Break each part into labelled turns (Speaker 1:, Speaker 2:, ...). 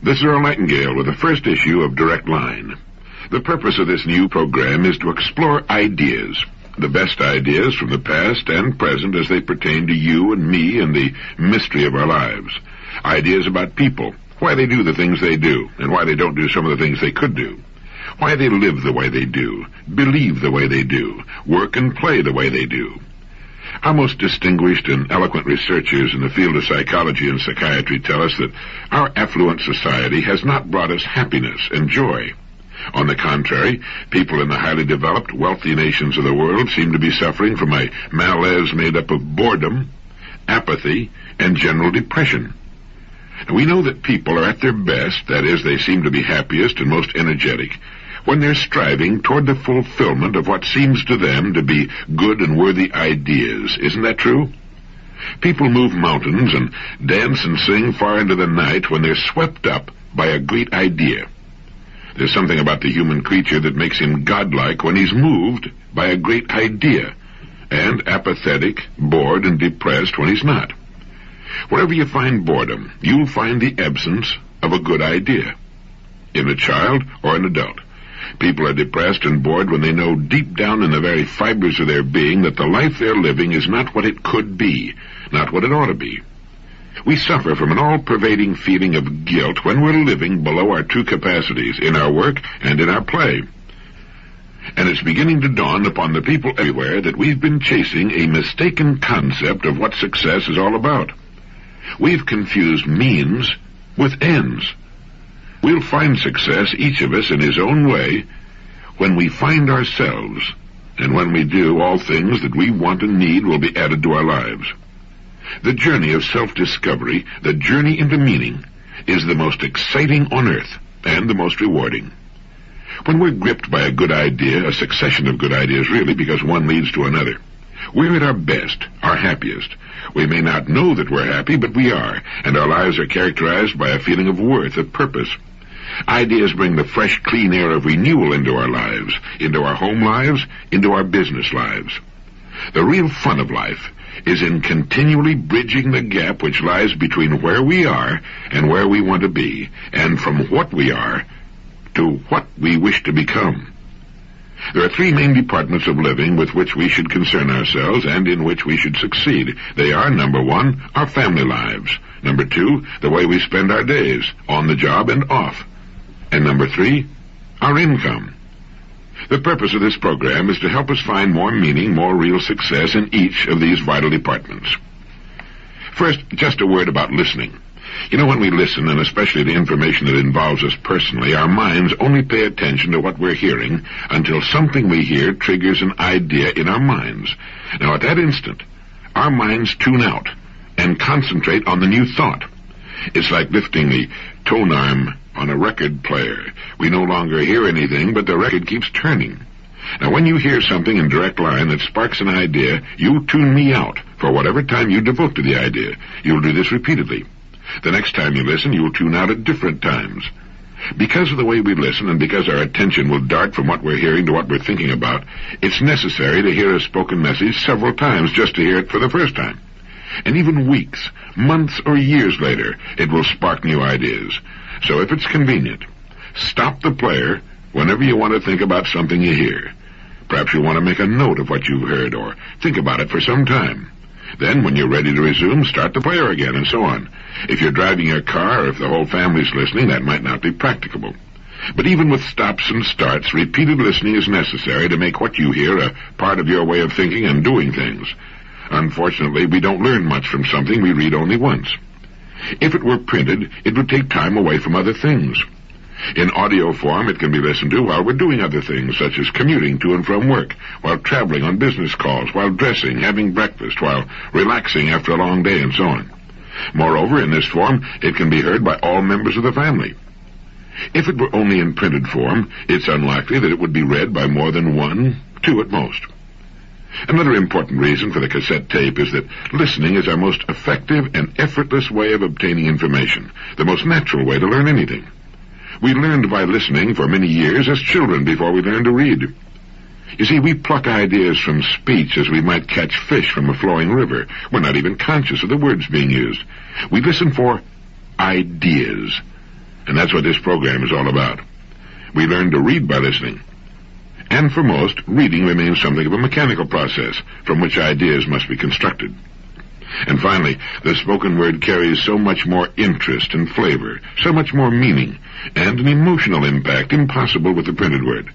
Speaker 1: This is Earl Nightingale with the first issue of Direct Line. The purpose of this new program is to explore ideas, the best ideas from the past and present as they pertain to you and me and the mystery of our lives. Ideas about people, why they do the things they do, and why they don't do some of the things they could do. Why they live the way they do, believe the way they do, work and play the way they do. Our most distinguished and eloquent researchers in the field of psychology and psychiatry tell us that our affluent society has not brought us happiness and joy. On the contrary, people in the highly developed, wealthy nations of the world seem to be suffering from a malaise made up of boredom, apathy, and general depression. Now, we know that people are at their best, that is, they seem to be happiest and most energetic, when they're striving toward the fulfillment of what seems to them to be good and worthy ideas. Isn't that true? People move mountains and dance and sing far into the night when they're swept up by a great idea. There's something about the human creature that makes him godlike when he's moved by a great idea, and apathetic, bored, and depressed when he's not. Wherever you find boredom, you'll find the absence of a good idea, in a child or an adult. People are depressed and bored when they know deep down in the very fibers of their being that the life they're living is not what it could be, not what it ought to be. We suffer from an all-pervading feeling of guilt when we're living below our true capacities in our work and in our play. And it's beginning to dawn upon the people everywhere that we've been chasing a mistaken concept of what success is all about. We've confused means with ends. We'll find success, each of us in his own way, when we find ourselves, and when we do, all things that we want and need will be added to our lives. The journey of self-discovery, the journey into meaning, is the most exciting on earth and the most rewarding. When we're gripped by a good idea, a succession of good ideas really, because one leads to another, we're at our best, our happiest. We may not know that we're happy, but we are, and our lives are characterized by a feeling of worth, of purpose. Ideas bring the fresh, clean air of renewal into our lives, into our home lives, into our business lives. The real fun of life is in continually bridging the gap which lies between where we are and where we want to be, and from what we are to what we wish to become. There are three main departments of living with which we should concern ourselves and in which we should succeed. They are, number one, our family lives. Number two, the way we spend our days, on the job and off. And number three, our income. The purpose of this program is to help us find more meaning, more real success in each of these vital departments. First, just a word about listening. You know, when we listen, and especially to information that involves us personally, our minds only pay attention to what we're hearing until something we hear triggers an idea in our minds. Now, at that instant, our minds tune out and concentrate on the new thought. It's like lifting the tone arm on a record player. We no longer hear anything, but the record keeps turning. Now, when you hear something in direct line that sparks an idea, you tune me out for whatever time you devote to the idea. You'll do this repeatedly. The next time you listen, you'll tune out at different times. Because of the way we listen and because our attention will dart from what we're hearing to what we're thinking about, it's necessary to hear a spoken message several times just to hear it for the first time. And even weeks, months, or years later, it will spark new ideas. So if it's convenient, stop the player whenever you want to think about something you hear. Perhaps you want to make a note of what you've heard or think about it for some time. Then, when you're ready to resume, start the player again, and so on. If you're driving your car or if the whole family's listening, that might not be practicable. But even with stops and starts, repeated listening is necessary to make what you hear a part of your way of thinking and doing things. Unfortunately, we don't learn much from something we read only once. If it were printed, it would take time away from other things. In audio form, it can be listened to while we're doing other things, such as commuting to and from work, while traveling on business calls, while dressing, having breakfast, while relaxing after a long day, and so on. Moreover, in this form, it can be heard by all members of the family. If it were only in printed form, it's unlikely that it would be read by more than one, two at most. Another important reason for the cassette tape is that listening is our most effective and effortless way of obtaining information, the most natural way to learn anything. We learned by listening for many years as children before we learned to read. You see, we pluck ideas from speech as we might catch fish from a flowing river. We're not even conscious of the words being used. We listen for ideas. And that's what this program is all about. We learn to read by listening. And for most, reading remains something of a mechanical process from which ideas must be constructed. And finally, the spoken word carries so much more interest and flavor, so much more meaning, and an emotional impact impossible with the printed word.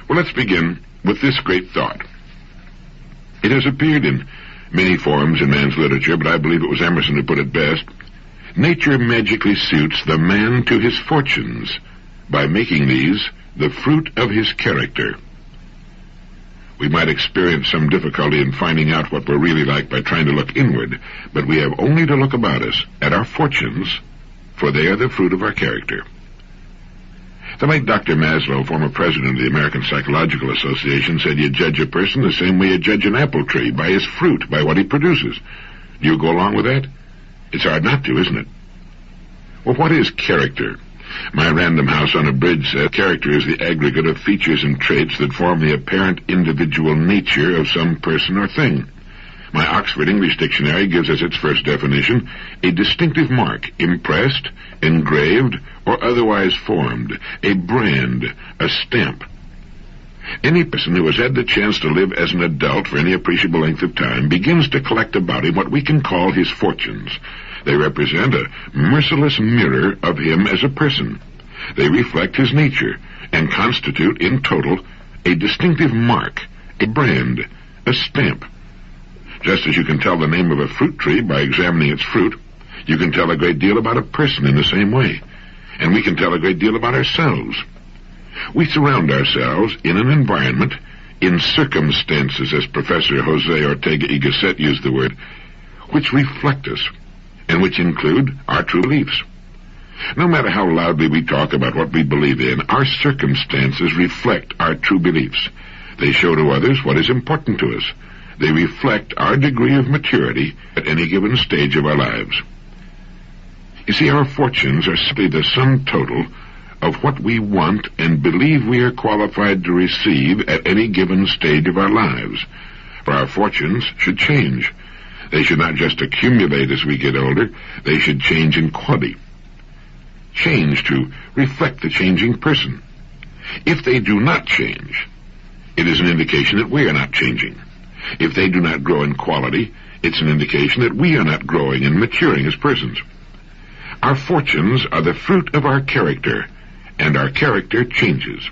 Speaker 1: Well, let's begin with this great thought. It has appeared in many forms in man's literature, but I believe it was Emerson who put it best. Nature magically suits the man to his fortunes by making these the fruit of his character. We might experience some difficulty in finding out what we're really like by trying to look inward, but we have only to look about us at our fortunes, for they are the fruit of our character. The late Dr. Maslow, former president of the American Psychological Association, said you judge a person the same way you judge an apple tree, by his fruit, by what he produces. Do you go along with that? It's hard not to, isn't it? Well, what is character? My Random House on a Bridge says character is the aggregate of features and traits that form the apparent individual nature of some person or thing. My Oxford English Dictionary gives as its first definition a distinctive mark, impressed, engraved, or otherwise formed, a brand, a stamp. Any person who has had the chance to live as an adult for any appreciable length of time begins to collect about him what we can call his fortunes. They represent a merciless mirror of him as a person. They reflect his nature and constitute, in total, a distinctive mark, a brand, a stamp. Just as you can tell the name of a fruit tree by examining its fruit, you can tell a great deal about a person in the same way. And we can tell a great deal about ourselves. We surround ourselves in an environment, in circumstances, as Professor Jose Ortega y Gasset used the word, which reflect us, and which include our true beliefs. No matter how loudly we talk about what we believe in, our circumstances reflect our true beliefs. They show to others what is important to us. They reflect our degree of maturity at any given stage of our lives. You see, our fortunes are simply the sum total of what we want and believe we are qualified to receive at any given stage of our lives. For our fortunes should change. They should not just accumulate as we get older, they should change in quality. Change to reflect the changing person. If they do not change, it is an indication that we are not changing. If they do not grow in quality, it's an indication that we are not growing and maturing as persons. Our fortunes are the fruit of our character, and our character changes.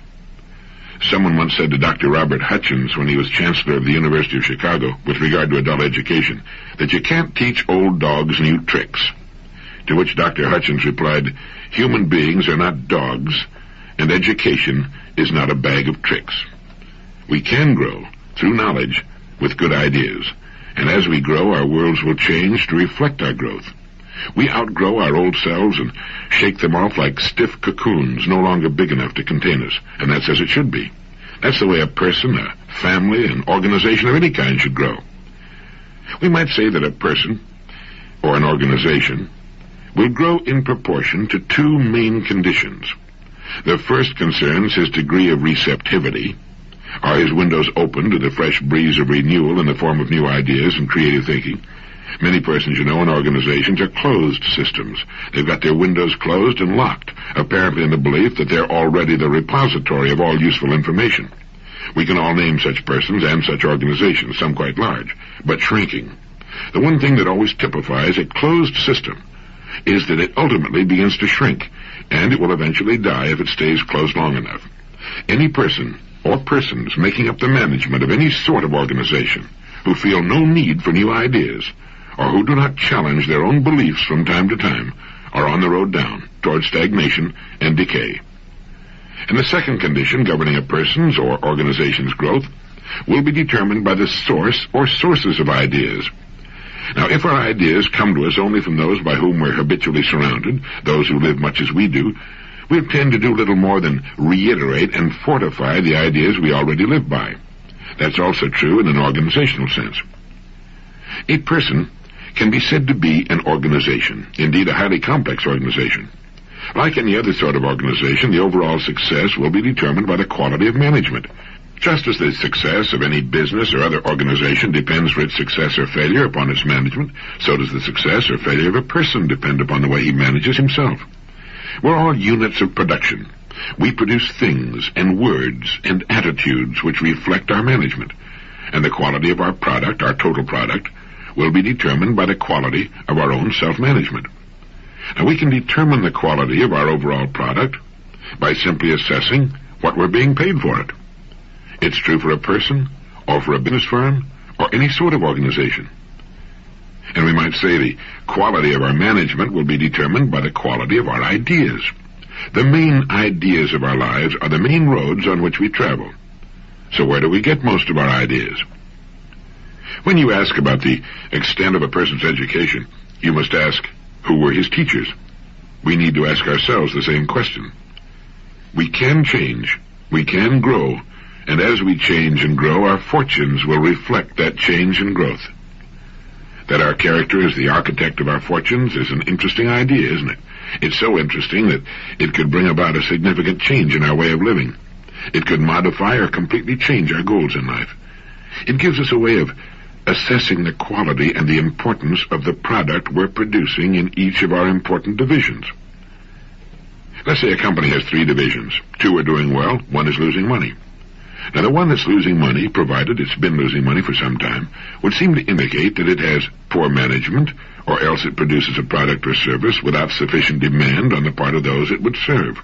Speaker 1: Someone once said to Dr. Robert Hutchins when he was chancellor of the University of Chicago with regard to adult education that you can't teach old dogs new tricks. To which Dr. Hutchins replied, human beings are not dogs, and education is not a bag of tricks. We can grow through knowledge with good ideas, and as we grow, our worlds will change to reflect our growth. We outgrow our old selves and shake them off like stiff cocoons, no longer big enough to contain us, and that's as it should be. That's the way a person, a family, an organization of any kind should grow. We might say that a person, or an organization, will grow in proportion to two main conditions. The first concerns his degree of receptivity. Are his windows open to the fresh breeze of renewal in the form of new ideas and creative thinking? Many persons, in organizations are closed systems. They've got their windows closed and locked, apparently in the belief that they're already the repository of all useful information. We can all name such persons and such organizations, some quite large, but shrinking. The one thing that always typifies a closed system is that it ultimately begins to shrink, and it will eventually die if it stays closed long enough. Any person or persons making up the management of any sort of organization who feel no need for new ideas, or who do not challenge their own beliefs from time to time, are on the road down toward stagnation and decay. And the second condition governing a person's or organization's growth will be determined by the source or sources of ideas. Now, if our ideas come to us only from those by whom we're habitually surrounded, those who live much as we do, we'll tend to do little more than reiterate and fortify the ideas we already live by. That's also true in an organizational sense. A person can be said to be an organization, indeed a highly complex organization. Like any other sort of organization, the overall success will be determined by the quality of management. Just as the success of any business or other organization depends for its success or failure upon its management, so does the success or failure of a person depend upon the way he manages himself. We're all units of production. We produce things and words and attitudes which reflect our management. And the quality of our product, our total product, will be determined by the quality of our own self-management. Now, we can determine the quality of our overall product by simply assessing what we're being paid for it. It's true for a person, or for a business firm, or any sort of organization. And we might say the quality of our management will be determined by the quality of our ideas. The main ideas of our lives are the main roads on which we travel. So where do we get most of our ideas? When you ask about the extent of a person's education, you must ask, who were his teachers? We need to ask ourselves the same question. We can change, we can grow, and as we change and grow, our fortunes will reflect that change and growth. That our character is the architect of our fortunes is an interesting idea, isn't it? It's so interesting that it could bring about a significant change in our way of living. It could modify or completely change our goals in life. It gives us a way of assessing the quality and the importance of the product we're producing in each of our important divisions. Let's say a company has 3 divisions. 2 are doing well, 1 is losing money. Now, the one that's losing money, provided it's been losing money for some time, would seem to indicate that it has poor management, or else it produces a product or service without sufficient demand on the part of those it would serve.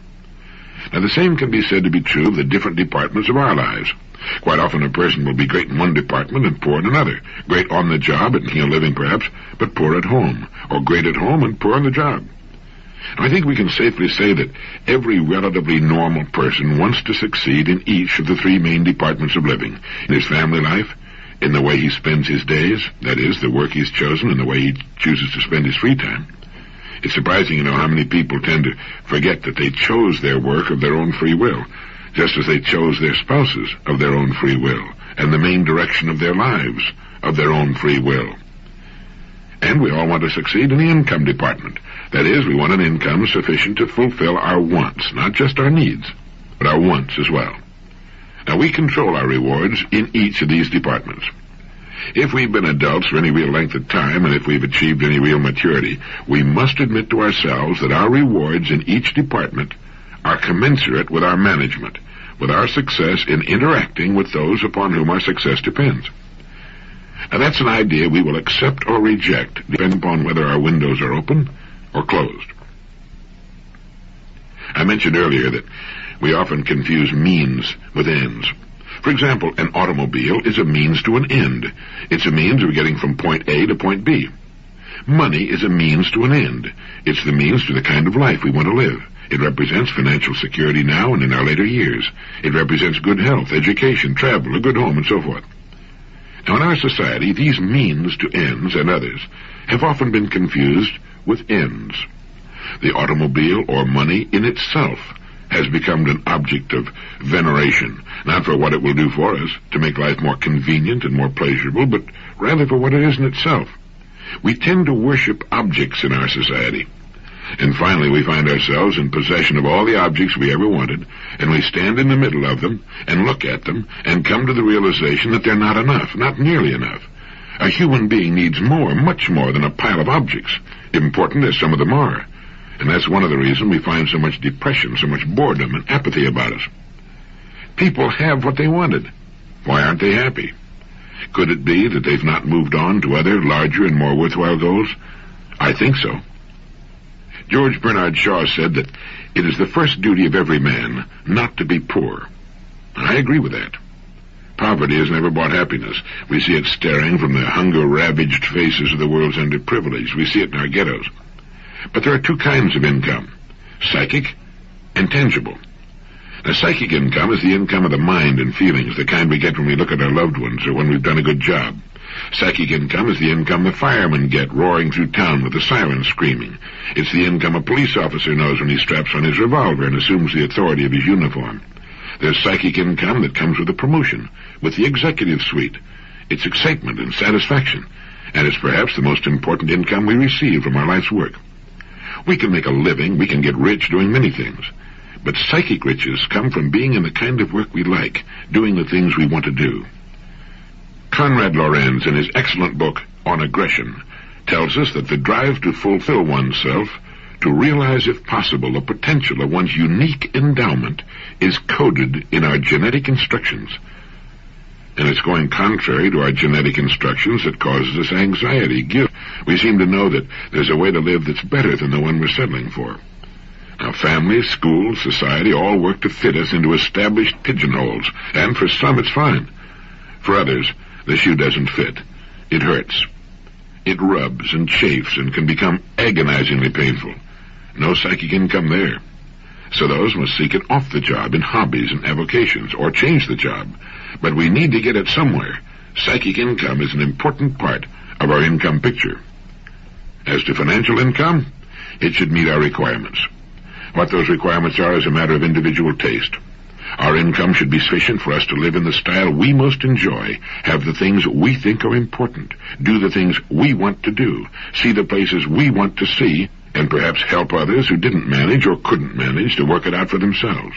Speaker 1: Now, the same can be said to be true of the different departments of our lives. Quite often a person will be great in one department and poor in another. Great on the job at making a living, perhaps, but poor at home, or great at home and poor on the job. I think we can safely say that every relatively normal person wants to succeed in each of the 3 main departments of living. In his family life, in the way he spends his days, that is, the work he's chosen and the way he chooses to spend his free time. It's surprising, how many people tend to forget that they chose their work of their own free will, just as they chose their spouses of their own free will, and the main direction of their lives of their own free will. And we all want to succeed in the income department. That is, we want an income sufficient to fulfill our wants, not just our needs, but our wants as well. Now, we control our rewards in each of these departments. If we've been adults for any real length of time, and if we've achieved any real maturity, we must admit to ourselves that our rewards in each department are commensurate with our management, with our success in interacting with those upon whom our success depends. Now, that's an idea we will accept or reject, depending upon whether our windows are open or closed. I mentioned earlier that we often confuse means with ends. For example, an automobile is a means to an end. It's a means of getting from point A to point B. Money is a means to an end. It's the means to the kind of life we want to live. It represents financial security now and in our later years. It represents good health, education, travel, a good home, and so forth. Now, in our society, these means to ends and others have often been confused with ends. The automobile or money in itself has become an object of veneration, not for what it will do for us to make life more convenient and more pleasurable, but rather for what it is in itself. We tend to worship objects in our society. And finally, we find ourselves in possession of all the objects we ever wanted, and we stand in the middle of them and look at them and come to the realization that they're not enough, not nearly enough. A human being needs more, much more than a pile of objects, important as some of them are. And that's one of the reasons we find so much depression, so much boredom and apathy about us. People have what they wanted. Why aren't they happy? Could it be that they've not moved on to other, larger and more worthwhile goals? I think so. George Bernard Shaw said that it is the first duty of every man not to be poor. I agree with that. Poverty has never brought happiness. We see it staring from the hunger-ravaged faces of the world's underprivileged. We see it in our ghettos. But there are 2 kinds of income, psychic and tangible. Now, psychic income is the income of the mind and feelings, the kind we get when we look at our loved ones or when we've done a good job. Psychic income is the income the firemen get roaring through town with the sirens screaming. It's the income a police officer knows when he straps on his revolver and assumes the authority of his uniform. There's psychic income that comes with a promotion, with the executive suite. It's excitement and satisfaction, and it's perhaps the most important income we receive from our life's work. We can make a living, we can get rich doing many things, but psychic riches come from being in the kind of work we like, doing the things we want to do. Conrad Lorenz, in his excellent book, On Aggression, tells us that the drive to fulfill oneself to realize, if possible, the potential of one's unique endowment is coded in our genetic instructions. And it's going contrary to our genetic instructions that causes us anxiety, guilt. We seem to know that there's a way to live that's better than the one we're settling for. Now, families, schools, society all work to fit us into established pigeonholes, and for some it's fine. For others, the shoe doesn't fit. It hurts. It rubs and chafes and can become agonizingly painful. No psychic income there. So those must seek it off the job in hobbies and avocations, or change the job. But we need to get it somewhere. Psychic income is an important part of our income picture. As to financial income, it should meet our requirements. What those requirements are is a matter of individual taste. Our income should be sufficient for us to live in the style we most enjoy, have the things we think are important, do the things we want to do, see the places we want to see, and perhaps help others who didn't manage or couldn't manage to work it out for themselves.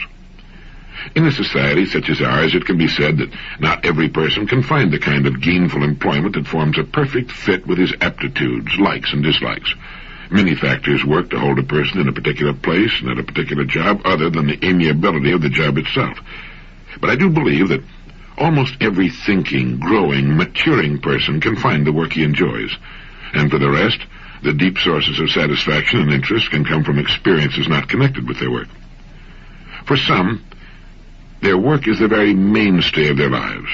Speaker 1: In a society such as ours, it can be said that not every person can find the kind of gainful employment that forms a perfect fit with his aptitudes, likes, and dislikes. Many factors work to hold a person in a particular place and at a particular job other than the amiability of the job itself. But I do believe that almost every thinking, growing, maturing person can find the work he enjoys. And for the rest, the deep sources of satisfaction and interest can come from experiences not connected with their work. For some, their work is the very mainstay of their lives.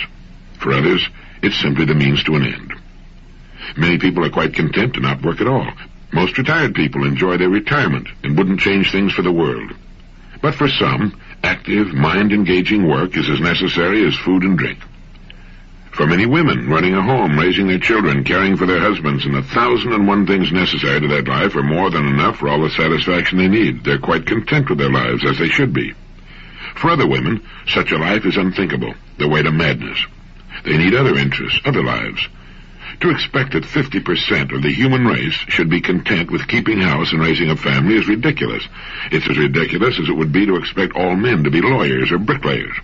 Speaker 1: For others, it's simply the means to an end. Many people are quite content to not work at all. Most retired people enjoy their retirement and wouldn't change things for the world. But for some, active, mind-engaging work is as necessary as food and drink. For many women, running a home, raising their children, caring for their husbands, and 1,001 things necessary to that life are more than enough for all the satisfaction they need. They're quite content with their lives, as they should be. For other women, such a life is unthinkable, the way to madness. They need other interests, other lives. To expect that 50% of the human race should be content with keeping house and raising a family is ridiculous. It's as ridiculous as it would be to expect all men to be lawyers or bricklayers.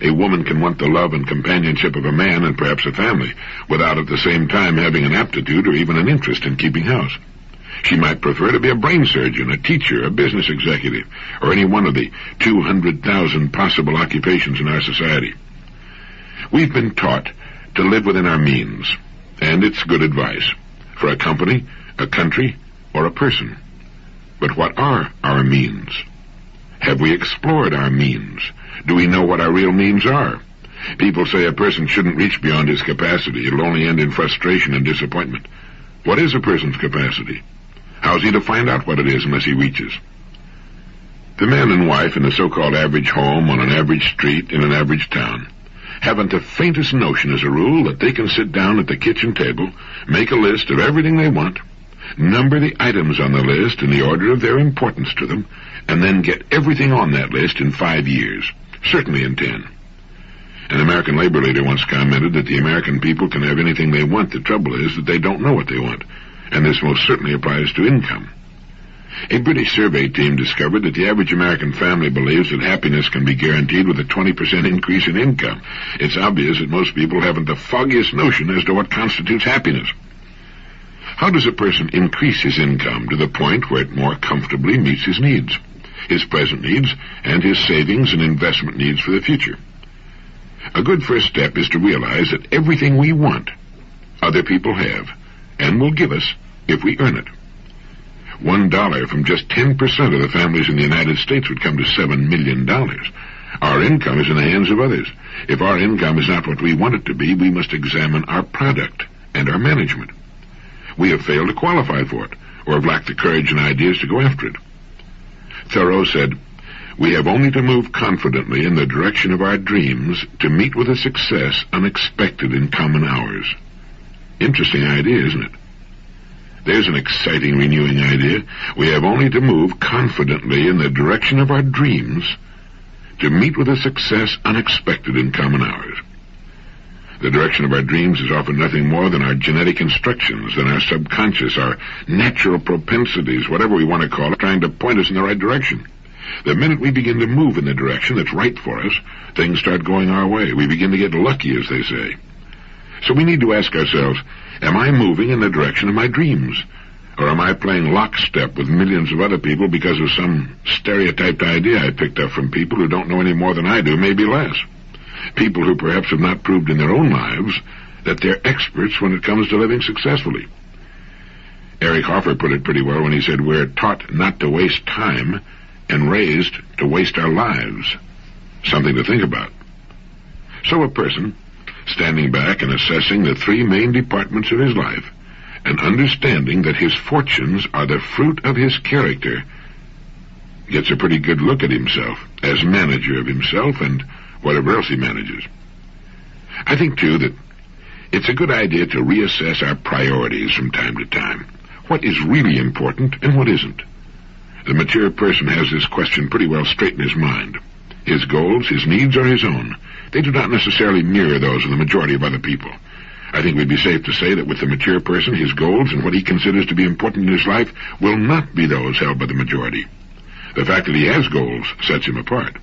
Speaker 1: A woman can want the love and companionship of a man and perhaps a family, without at the same time having an aptitude or even an interest in keeping house. She might prefer to be a brain surgeon, a teacher, a business executive, or any one of the 200,000 possible occupations in our society. We've been taught to live within our means, and it's good advice for a company, a country, or a person. But what are our means? Have we explored our means? Do we know what our real means are? People say a person shouldn't reach beyond his capacity. It'll only end in frustration and disappointment. What is a person's capacity? How's he to find out what it is unless he reaches? The man and wife in a so-called average home on an average street in an average town haven't the faintest notion, as a rule, that they can sit down at the kitchen table, make a list of everything they want, number the items on the list in the order of their importance to them, and then get everything on that list in 5 years, certainly in 10. An American labor leader once commented that the American people can have anything they want. The trouble is that they don't know what they want, and this most certainly applies to income. A British survey team discovered that the average American family believes that happiness can be guaranteed with a 20% increase in income. It's obvious that most people haven't the foggiest notion as to what constitutes happiness. How does a person increase his income to the point where it more comfortably meets his needs, his present needs, and his savings and investment needs for the future? A good first step is to realize that everything we want, other people have, and will give us if we earn it. $1 from just 10% of the families in the United States would come to $7 million. Our income is in the hands of others. If our income is not what we want it to be, we must examine our product and our management. We have failed to qualify for it, or have lacked the courage and ideas to go after it. Thoreau said, "We have only to move confidently in the direction of our dreams to meet with a success unexpected in common hours." Interesting idea, isn't it? There's an exciting, renewing idea. We have only to move confidently in the direction of our dreams to meet with a success unexpected in common hours. The direction of our dreams is often nothing more than our genetic instructions, than our subconscious, our natural propensities, whatever we want to call it, trying to point us in the right direction. The minute we begin to move in the direction that's right for us, things start going our way. We begin to get lucky, as they say. So we need to ask ourselves, am I moving in the direction of my dreams? Or am I playing lockstep with millions of other people because of some stereotyped idea I picked up from people who don't know any more than I do, maybe less? People who perhaps have not proved in their own lives that they're experts when it comes to living successfully. Eric Hoffer put it pretty well when he said, we're taught not to waste time and raised to waste our lives. Something to think about. So a person, standing back and assessing the three main departments of his life, and understanding that his fortunes are the fruit of his character, gets a pretty good look at himself as manager of himself and whatever else he manages. I think, too, that it's a good idea to reassess our priorities from time to time. What is really important and what isn't? The mature person has this question pretty well straight in his mind. His goals, his needs are his own. They do not necessarily mirror those of the majority of other people. I think we'd be safe to say that with the mature person, his goals and what he considers to be important in his life will not be those held by the majority. The fact that he has goals sets him apart.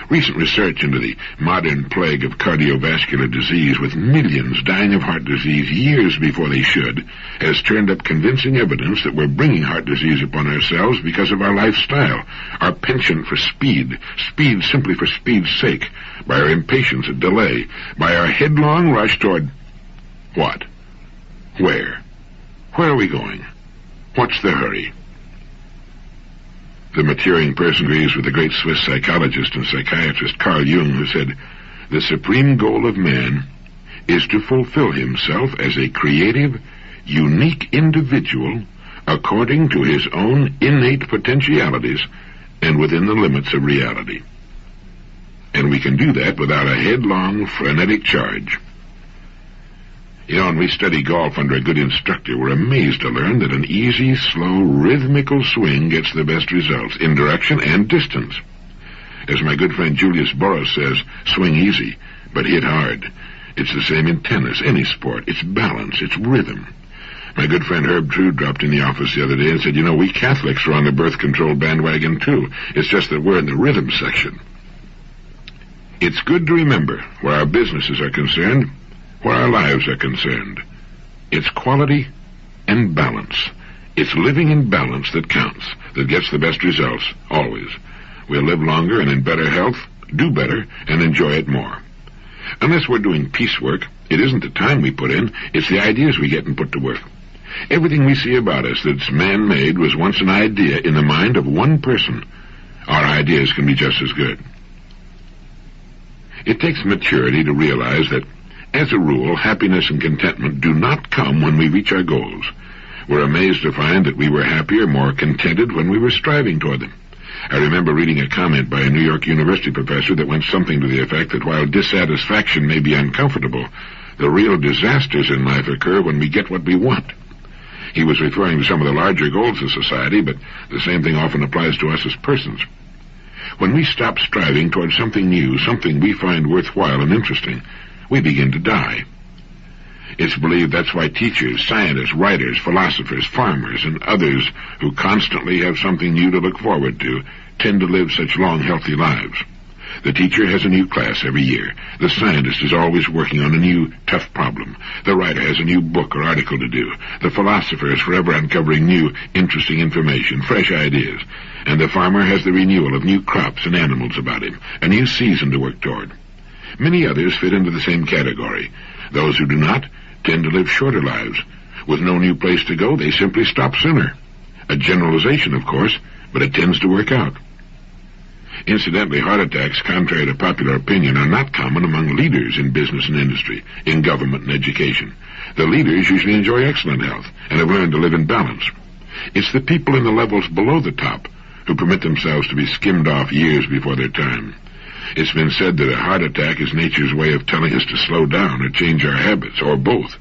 Speaker 1: Recent research into the modern plague of cardiovascular disease, with millions dying of heart disease years before they should, has turned up convincing evidence that we're bringing heart disease upon ourselves because of our lifestyle, our penchant for speed simply for speed's sake, by our impatience at delay, by our headlong rush toward what? Where? Where are we going? What's the hurry? The maturing person agrees with the great Swiss psychologist and psychiatrist Carl Jung, who said, the supreme goal of man is to fulfill himself as a creative, unique individual according to his own innate potentialities and within the limits of reality. And we can do that without a headlong, frenetic charge. You know, when we study golf under a good instructor, we're amazed to learn that an easy, slow, rhythmical swing gets the best results in direction and distance. As my good friend Julius Boros says, swing easy, but hit hard. It's the same in tennis, any sport. It's balance, it's rhythm. My good friend Herb True dropped in the office the other day and said, you know, we Catholics are on the birth control bandwagon too. It's just that we're in the rhythm section. It's good to remember, where our businesses are concerned, where our lives are concerned, it's quality and balance. It's living in balance that counts, that gets the best results, always. We'll live longer and in better health, do better, and enjoy it more. Unless we're doing piecework, it isn't the time we put in, it's the ideas we get and put to work. Everything we see about us that's man-made was once an idea in the mind of one person. Our ideas can be just as good. It takes maturity to realize that, as a rule, happiness and contentment do not come when we reach our goals. We're amazed to find that we were happier, more contented when we were striving toward them. I remember reading a comment by a New York University professor that went something to the effect that while dissatisfaction may be uncomfortable, the real disasters in life occur when we get what we want. He was referring to some of the larger goals of society, but the same thing often applies to us as persons. When we stop striving toward something new, something we find worthwhile and interesting, we begin to die. It's believed that's why teachers, scientists, writers, philosophers, farmers, and others who constantly have something new to look forward to tend to live such long, healthy lives. The teacher has a new class every year. The scientist is always working on a new, tough problem. The writer has a new book or article to do. The philosopher is forever uncovering new, interesting information, fresh ideas. And the farmer has the renewal of new crops and animals about him, a new season to work toward. Many others fit into the same category. Those who do not tend to live shorter lives. With no new place to go, they simply stop sooner. A generalization, of course, but it tends to work out. Incidentally, heart attacks, contrary to popular opinion, are not common among leaders in business and industry, in government and education. The leaders usually enjoy excellent health and have learned to live in balance. It's the people in the levels below the top who permit themselves to be skimmed off years before their time. It's been said that a heart attack is nature's way of telling us to slow down or change our habits, or both.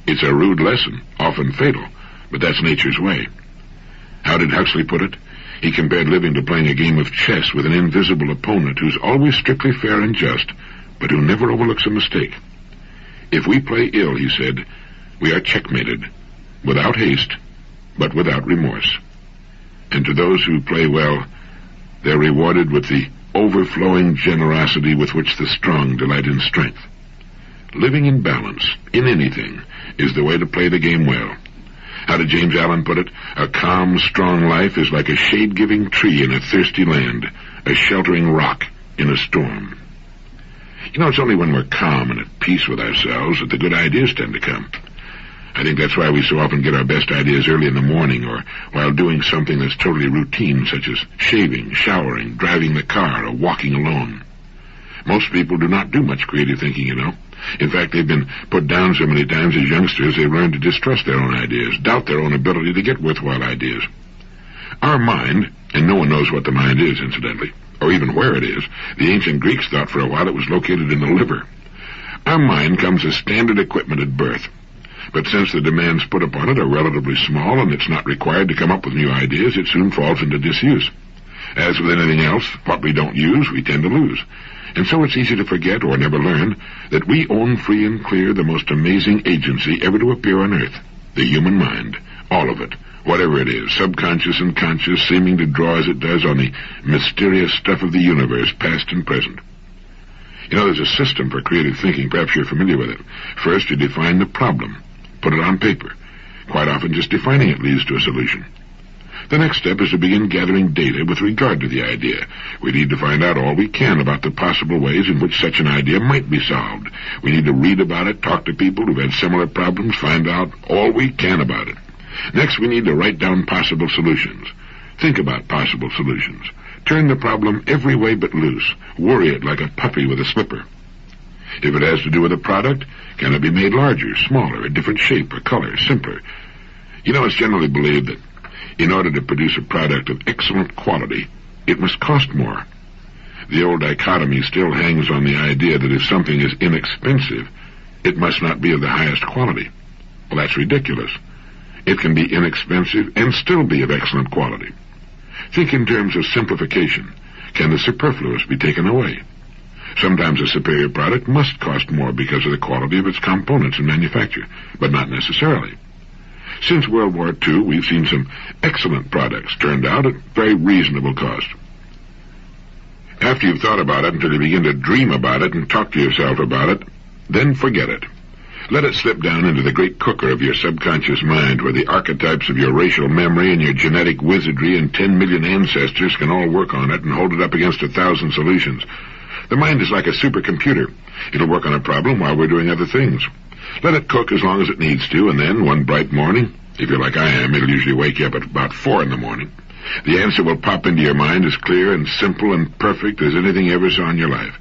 Speaker 1: It's a rude lesson, often fatal, but that's nature's way. How did Huxley put it? He compared living to playing a game of chess with an invisible opponent who's always strictly fair and just, but who never overlooks a mistake. If we play ill, he said, we are checkmated, without haste, but without remorse. And to those who play well, they're rewarded with the overflowing generosity with which the strong delight in strength. Living in balance, in anything, is the way to play the game well. How did James Allen put it? A calm, strong life is like a shade-giving tree in a thirsty land, a sheltering rock in a storm. You know, it's only when we're calm and at peace with ourselves that the good ideas tend to come. I think that's why we so often get our best ideas early in the morning or while doing something that's totally routine, such as shaving, showering, driving the car, or walking alone. Most people do not do much creative thinking, you know. In fact, they've been put down so many times as youngsters they've learned to distrust their own ideas, doubt their own ability to get worthwhile ideas. Our mind, and no one knows what the mind is, incidentally, or even where it is. The ancient Greeks thought for a while it was located in the liver. Our mind comes as standard equipment at birth. But since the demands put upon it are relatively small and it's not required to come up with new ideas, it soon falls into disuse. As with anything else, what we don't use, we tend to lose. And so it's easy to forget or never learn that we own free and clear the most amazing agency ever to appear on Earth, the human mind, all of it, whatever it is, subconscious and conscious, seeming to draw as it does on the mysterious stuff of the universe, past and present. You know, there's a system for creative thinking. Perhaps you're familiar with it. First, you define the problem. Put it on paper. Quite often, just defining it leads to a solution. The next step is to begin gathering data with regard to the idea. We need to find out all we can about the possible ways in which such an idea might be solved. We need to read about it, talk to people who've had similar problems, find out all we can about it. Next, we need to write down possible solutions. Think about possible solutions. Turn the problem every way but loose. Worry it like a puppy with a slipper. If it has to do with a product, can it be made larger, smaller, a different shape or color, simpler? You know, it's generally believed that in order to produce a product of excellent quality, it must cost more. The old dichotomy still hangs on the idea that if something is inexpensive, it must not be of the highest quality. Well, that's ridiculous. It can be inexpensive and still be of excellent quality. Think in terms of simplification. Can the superfluous be taken away? Sometimes a superior product must cost more because of the quality of its components and manufacture, but not necessarily. Since World War II, we've seen some excellent products turned out at very reasonable cost. After you've thought about it until you begin to dream about it and talk to yourself about it, then forget it. Let it slip down into the great cooker of your subconscious mind, where the archetypes of your racial memory and your genetic wizardry and 10 million ancestors can all work on it and hold it up against 1,000 solutions. The mind is like a supercomputer. It'll work on a problem while we're doing other things. Let it cook as long as it needs to, and then, one bright morning, if you're like I am, it'll usually wake you up at about 4 in the morning. The answer will pop into your mind as clear and simple and perfect as anything you ever saw in your life.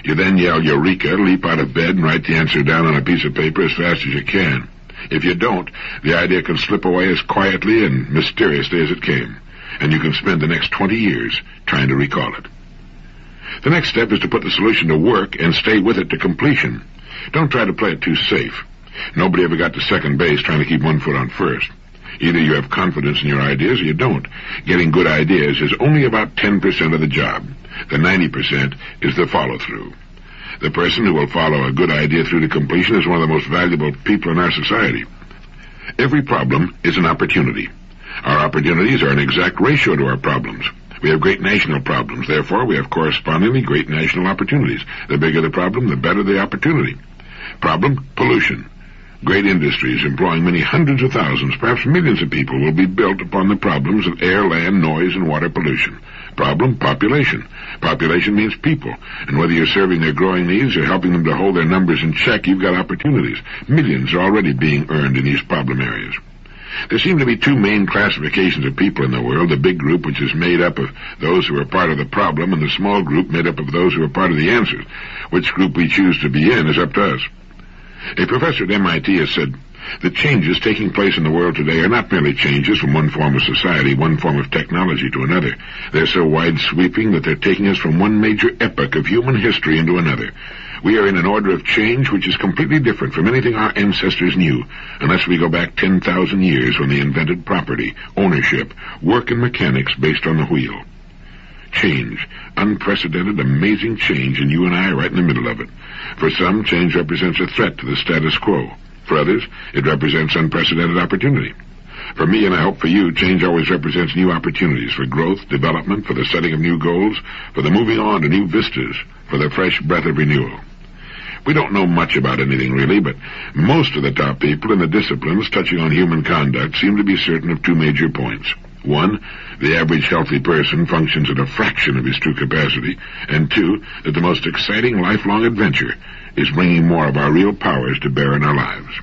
Speaker 1: You then yell Eureka, leap out of bed, and write the answer down on a piece of paper as fast as you can. If you don't, the idea can slip away as quietly and mysteriously as it came, and you can spend the next 20 years trying to recall it. The next step is to put the solution to work and stay with it to completion. Don't try to play it too safe. Nobody ever got to second base trying to keep one foot on first. Either you have confidence in your ideas or you don't. Getting good ideas is only about 10% of the job. The 90% is the follow-through. The person who will follow a good idea through to completion is one of the most valuable people in our society. Every problem is an opportunity. Our opportunities are an exact ratio to our problems. We have great national problems. Therefore, we have correspondingly great national opportunities. The bigger the problem, the better the opportunity. Problem, pollution. Great industries employing many hundreds of thousands, perhaps millions of people will be built upon the problems of air, land, noise, and water pollution. Problem, population. Population means people, and whether you're serving their growing needs or helping them to hold their numbers in check, you've got opportunities. Millions are already being earned in these problem areas. There seem to be two main classifications of people in the world, the big group, which is made up of those who are part of the problem, and the small group made up of those who are part of the answer. Which group we choose to be in is up to us. A professor at MIT has said, the changes taking place in the world today are not merely changes from one form of society, one form of technology to another. They're so wide-sweeping that they're taking us from one major epoch of human history into another. We are in an order of change which is completely different from anything our ancestors knew, unless we go back 10,000 years when they invented property, ownership, work and mechanics based on the wheel. Change. Unprecedented, amazing change, and you and I are right in the middle of it. For some, change represents a threat to the status quo. For others, it represents unprecedented opportunity. For me, and I hope for you, change always represents new opportunities for growth, development, for the setting of new goals, for the moving on to new vistas, for the fresh breath of renewal. We don't know much about anything really, but most of the top people in the disciplines touching on human conduct seem to be certain of two major points. One, the average healthy person functions at a fraction of his true capacity, and two, that the most exciting lifelong adventure is bringing more of our real powers to bear in our lives.